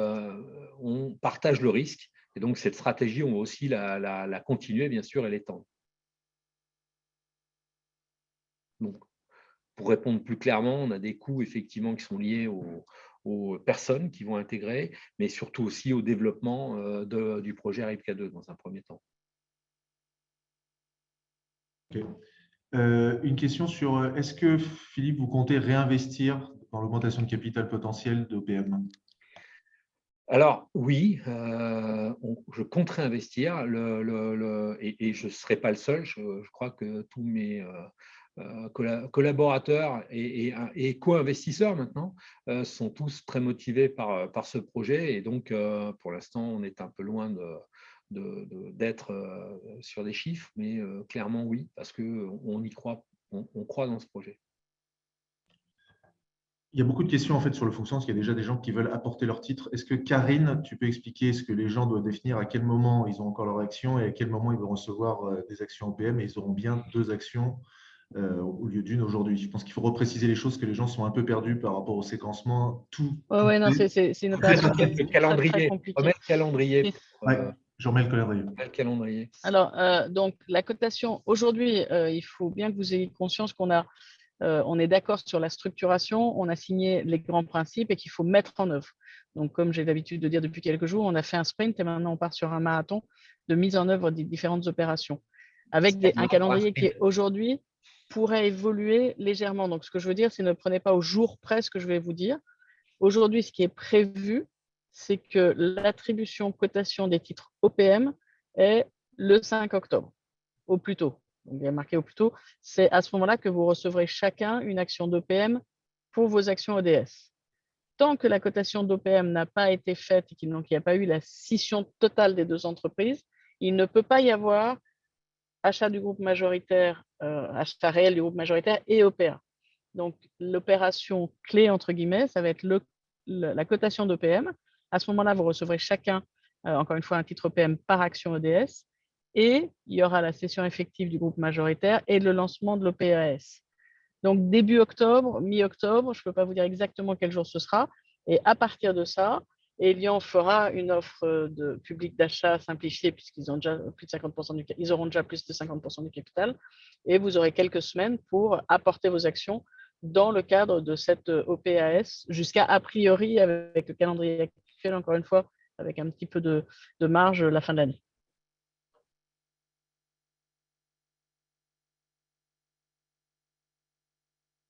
on partage le risque. Et donc, cette stratégie, on va aussi la continuer, bien sûr, et l'étendre. Donc, pour répondre plus clairement, on a des coûts effectivement qui sont liés aux personnes qui vont intégrer, mais surtout aussi au développement du projet RIPK2 dans un premier temps. Okay. Une question sur, est-ce que, Philippe, vous comptez réinvestir dans l'augmentation de capital potentiel d'OPM? Alors oui, je compte réinvestir et je ne serai pas le seul. Je crois que tous mes collaborateurs et co-investisseurs maintenant sont tous très motivés par ce projet. Et donc, pour l'instant, on est un peu loin d'être sur des chiffres, mais clairement oui, parce qu'on y croit, on croit dans ce projet. Il y a beaucoup de questions en fait sur le fonctionnement, parce qu'il y a déjà des gens qui veulent apporter leur titre. Est-ce que Karine, tu peux expliquer ce que les gens doivent définir, à quel moment ils ont encore leur action et à quel moment ils vont recevoir des actions OPM, et ils auront bien 2 actions au lieu d'une aujourd'hui. Je pense qu'il faut repréciser les choses, que les gens sont un peu perdus par rapport au séquencement. Oui, non, c'est une opération qui est très compliquée. Remets le calendrier. Je remets le calendrier. Alors, donc, la cotation, aujourd'hui, il faut bien que vous ayez conscience on est d'accord sur la structuration, on a signé les grands principes et qu'il faut mettre en œuvre. Donc, comme j'ai l'habitude de dire depuis quelques jours, on a fait un sprint et maintenant on part sur un marathon de mise en œuvre des différentes opérations avec un calendrier qui aujourd'hui pourrait évoluer légèrement. Donc, ce que je veux dire, c'est ne prenez pas au jour près ce que je vais vous dire. Aujourd'hui, ce qui est prévu, c'est que l'attribution cotation des titres OPM est le 5 octobre, au plus tôt. Donc, il y a marqué au plus tôt. C'est à ce moment-là que vous recevrez chacun une action d'OPM pour vos actions ODS. Tant que la cotation d'OPM n'a pas été faite et qu'il n'y a pas eu la scission totale des 2 entreprises, il ne peut pas y avoir achat du groupe majoritaire, achat réel du groupe majoritaire et OPA. Donc, l'opération clé, entre guillemets, ça va être la cotation d'OPM. À ce moment-là, vous recevrez chacun, encore une fois, un titre OPM par action ODS. Et il y aura la cession effective du groupe majoritaire et le lancement de l'OPAS. Donc, début octobre, mi-octobre, je ne peux pas vous dire exactement quel jour ce sera. Et à partir de ça, Elian fera une offre de public d'achat simplifiée puisqu'ils ont déjà plus de 50% ils auront déjà plus de 50% du capital. Et vous aurez quelques semaines pour apporter vos actions dans le cadre de cette OPAS jusqu'à a priori, avec le calendrier actuel, encore une fois, avec un petit peu de marge la fin de l'année.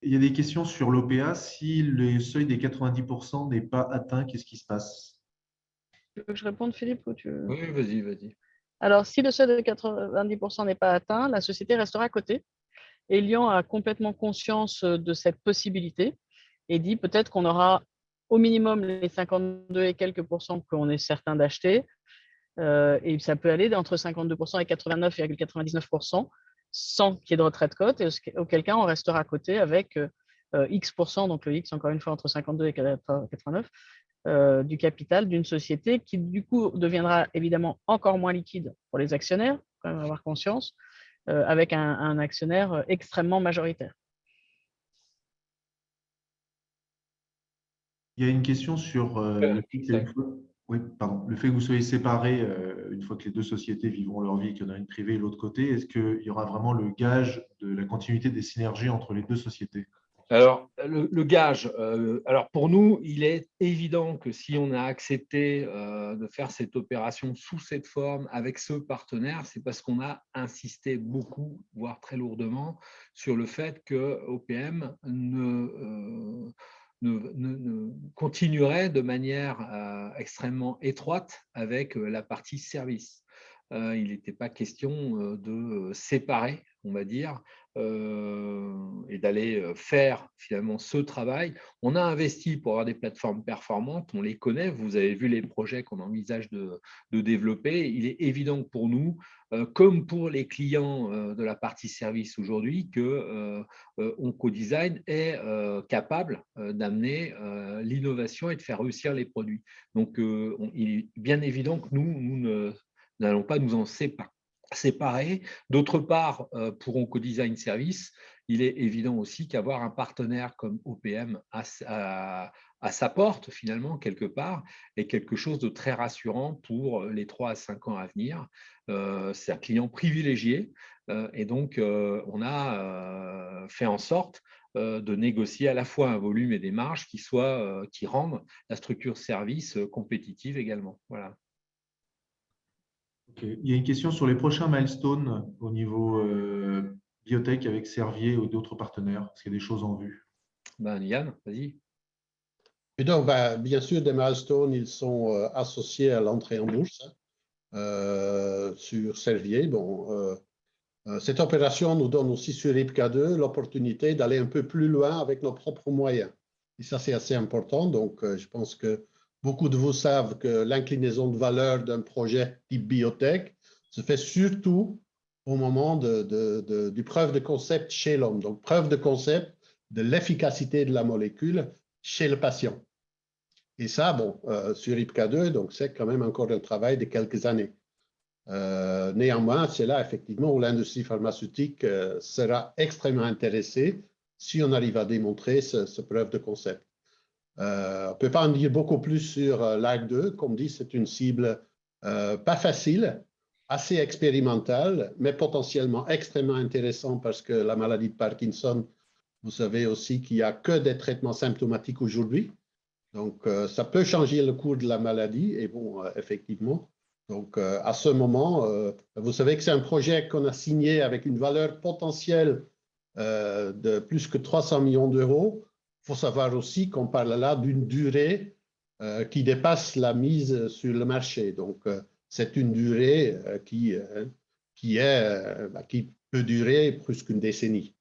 Il y a des questions sur l'OPA. Si le seuil des 90% n'est pas atteint, qu'est-ce qui se passe? Tu veux que je réponde, Philippe, ou Oui, vas-y. Alors, si le seuil de 90% n'est pas atteint, la société restera cotée. Elian a complètement conscience de cette possibilité et dit peut-être qu'on aura au minimum les 52 et quelques pourcents qu'on est certain d'acheter. Et ça peut aller entre 52% et 89,99% sans qu'il y ait de retrait de cote, et auquel cas on restera coté avec X%, donc le X encore une fois entre 52 et 89, du capital d'une société qui du coup deviendra évidemment encore moins liquide pour les actionnaires, il faut quand même avoir conscience, avec un actionnaire extrêmement majoritaire. Il y a une question sur le fait que vous soyez séparés une fois que les 2 sociétés vivront leur vie, qu'il y en a une privée et l'autre côté. Est-ce qu'il y aura vraiment le gage de la continuité des synergies entre les 2 sociétés? Alors, le gage, alors pour nous, il est évident que si on a accepté de faire cette opération sous cette forme avec ce partenaire, c'est parce qu'on a insisté beaucoup, voire très lourdement, sur le fait que OPM continuerait de manière extrêmement étroite avec la partie service. Il n'était pas question de séparer, on va dire, et d'aller faire finalement ce travail. On a investi pour avoir des plateformes performantes, on les connaît, vous avez vu les projets qu'on envisage de développer. Il est évident pour nous, comme pour les clients de la partie service aujourd'hui, que OncoDesign est capable d'amener l'innovation et de faire réussir les produits. Donc, il est bien évident que nous n'allons pas nous en séparer. D'autre part, pour OncoDesign Service, il est évident aussi qu'avoir un partenaire comme OPM à sa porte, finalement, quelque part, est quelque chose de très rassurant pour les 3 à 5 ans à venir. C'est un client privilégié et donc on a fait en sorte de négocier à la fois un volume et des marges qui rendent la structure service compétitive également. Voilà. Okay. Il y a une question sur les prochains milestones au niveau biotech avec Servier ou d'autres partenaires. Est-ce qu'il y a des choses en vue? Yann, vas-y. Et donc, bien sûr, des milestones, ils sont associés à l'entrée en bourse sur Servier. Bon, cette opération nous donne aussi sur IPCA2 l'opportunité d'aller un peu plus loin avec nos propres moyens. Et ça, c'est assez important. Donc, je pense que beaucoup de vous savent que l'inclinaison de valeur d'un projet type biotech se fait surtout au moment du preuve de concept chez l'homme. Donc, preuve de concept de l'efficacité de la molécule chez le patient. Et ça, bon, sur IPK2, donc c'est quand même encore un travail de quelques années. Néanmoins, c'est là effectivement où l'industrie pharmaceutique sera extrêmement intéressée si on arrive à démontrer ce preuve de concept. On ne peut pas en dire beaucoup plus sur l'ARC2. Comme dit, c'est une cible pas facile, assez expérimentale, mais potentiellement extrêmement intéressante parce que la maladie de Parkinson, vous savez aussi qu'il n'y a que des traitements symptomatiques aujourd'hui. Donc, ça peut changer le cours de la maladie. Et bon, effectivement, donc, à ce moment, vous savez que c'est un projet qu'on a signé avec une valeur potentielle de plus que 300 millions d'euros. Il faut savoir aussi qu'on parle là d'une durée qui dépasse la mise sur le marché. Donc, c'est une durée qui peut durer plus qu'une décennie.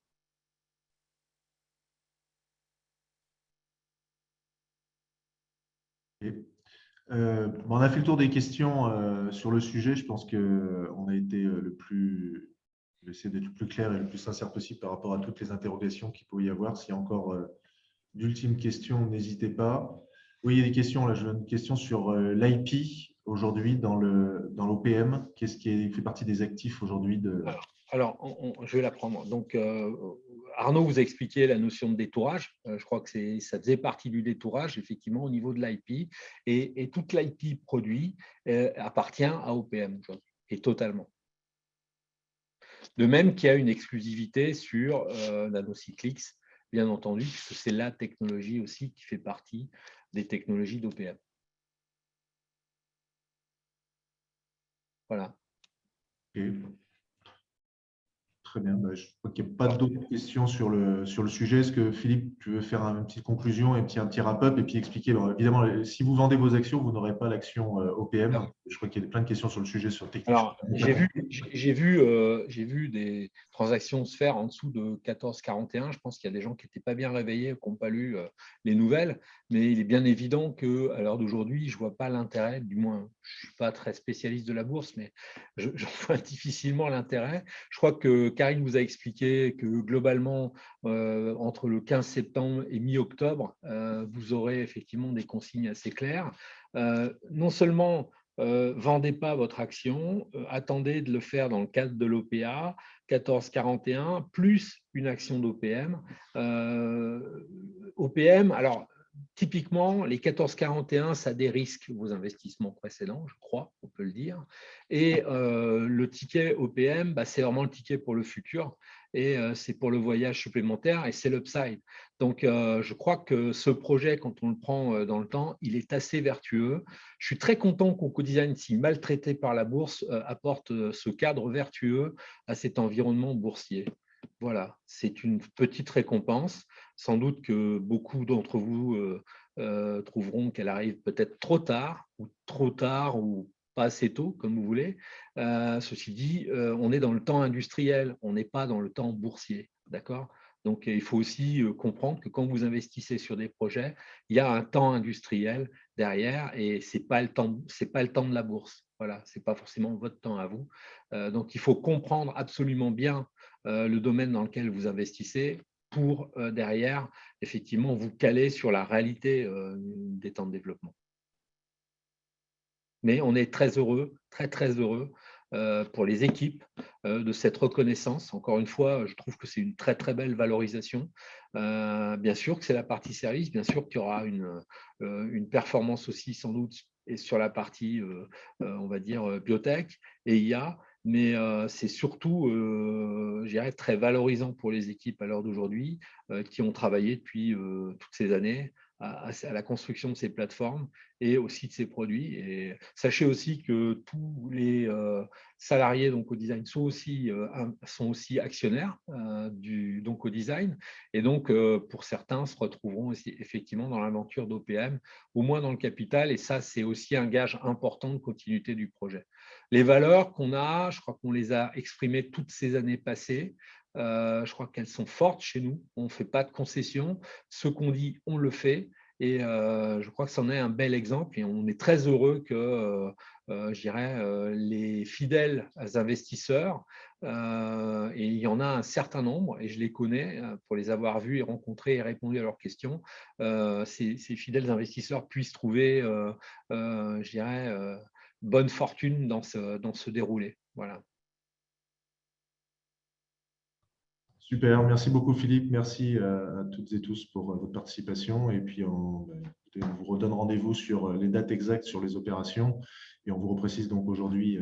On a fait le tour des questions sur le sujet. Je pense qu'on a été essayer d'être le plus clair et le plus sincère possible par rapport à toutes les interrogations qu'il peut y avoir. S'il y a encore d'ultimes questions, n'hésitez pas. Oui, il y a des questions. Là, je vois une question sur l'IP aujourd'hui dans l'OPM. Qu'est-ce qui fait partie des actifs aujourd'hui Alors, je vais la prendre. Donc, Arnaud vous a expliqué la notion de détourage. Je crois que ça faisait partie du détourage, effectivement, au niveau de l'IP. Et toute l'IP produit appartient à OPM aujourd'hui, et totalement. De même qu'il y a une exclusivité sur Nanocyclix, bien entendu, puisque c'est la technologie aussi qui fait partie des technologies d'OPM. Voilà. Okay. Très bien. Je crois qu'il n'y a pas d'autres questions sur le sujet. Est-ce que Philippe, tu veux faire une petite conclusion et un petit wrap-up et puis expliquer, évidemment, si vous vendez vos actions, vous n'aurez pas l'action OPM. Alors, je crois qu'il y a plein de questions sur le sujet, sur technique. Alors, j'ai vu des transactions se faire en dessous de 14,41. Je pense qu'il y a des gens qui n'étaient pas bien réveillés, qui n'ont pas lu les nouvelles. Mais il est bien évident qu'à l'heure d'aujourd'hui, je ne vois pas l'intérêt, du moins, je ne suis pas très spécialiste de la bourse, mais j'en vois difficilement l'intérêt. Je crois que Karine vous a expliqué que globalement, entre le 15 septembre et mi-octobre, vous aurez effectivement des consignes assez claires. Non seulement vendez pas votre action, attendez de le faire dans le cadre de l'OPA 1441 plus une action d'OPM. OPM, alors typiquement, les 1441, ça dérisque vos investissements précédents, je crois, on peut le dire. Et le ticket OPM, c'est vraiment le ticket pour le futur et c'est pour le voyage supplémentaire et c'est l'upside. Donc, je crois que ce projet, quand on le prend dans le temps, il est assez vertueux. Je suis très content qu'Oncodesign, si maltraité par la bourse, apporte ce cadre vertueux à cet environnement boursier. Voilà, c'est une petite récompense. Sans doute que beaucoup d'entre vous trouveront qu'elle arrive peut-être trop tard ou pas assez tôt, comme vous voulez. Ceci dit, on est dans le temps industriel, on n'est pas dans le temps boursier, d'accord ? Donc, il faut aussi comprendre que quand vous investissez sur des projets, il y a un temps industriel derrière et ce n'est pas le temps de la bourse. Voilà, ce n'est pas forcément votre temps à vous. Donc, il faut comprendre absolument bien le domaine dans lequel vous investissez pour derrière, effectivement, vous caler sur la réalité des temps de développement. Mais on est très heureux, très heureux pour les équipes de cette reconnaissance. Encore une fois, je trouve que c'est une très belle valorisation. Bien sûr que c'est la partie service, bien sûr qu'il y aura une performance aussi sans doute et sur la partie, on va dire, biotech et IA, mais c'est surtout, je dirais, très valorisant pour les équipes à l'heure d'aujourd'hui qui ont travaillé depuis toutes ces années à la construction de ces plateformes et aussi de ces produits. Et sachez aussi que tous les salariés d'Oncodesign sont aussi actionnaires d'Oncodesign et donc pour certains se retrouveront aussi effectivement dans l'aventure d'OPM, au moins dans le capital, et ça c'est aussi un gage important de continuité du projet. Les valeurs qu'on a, je crois qu'on les a exprimées toutes ces années passées. Je crois qu'elles sont fortes chez nous, on ne fait pas de concessions, ce qu'on dit, on le fait. Et je crois que c'en est un bel exemple. Et on est très heureux que, je dirais, les fidèles investisseurs, et il y en a un certain nombre, et je les connais pour les avoir vus et rencontrés et répondu à leurs questions, ces fidèles investisseurs puissent trouver, je dirais, bonne fortune dans ce déroulé. Voilà. Super, merci beaucoup Philippe, merci à toutes et tous pour votre participation. Et puis on vous redonne rendez-vous sur les dates exactes sur les opérations. Et on vous reprécise donc aujourd'hui,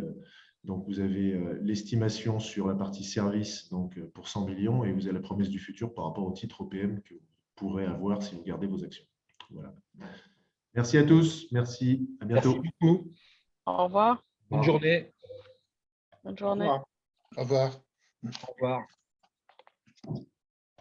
donc vous avez l'estimation sur la partie service donc pour 100 millions et vous avez la promesse du futur par rapport au titre OPM que vous pourrez avoir si vous gardez vos actions. Voilà. Merci à tous, merci, à bientôt. Merci beaucoup. Au revoir. Bonne journée. Bonne journée. Au revoir. Au revoir.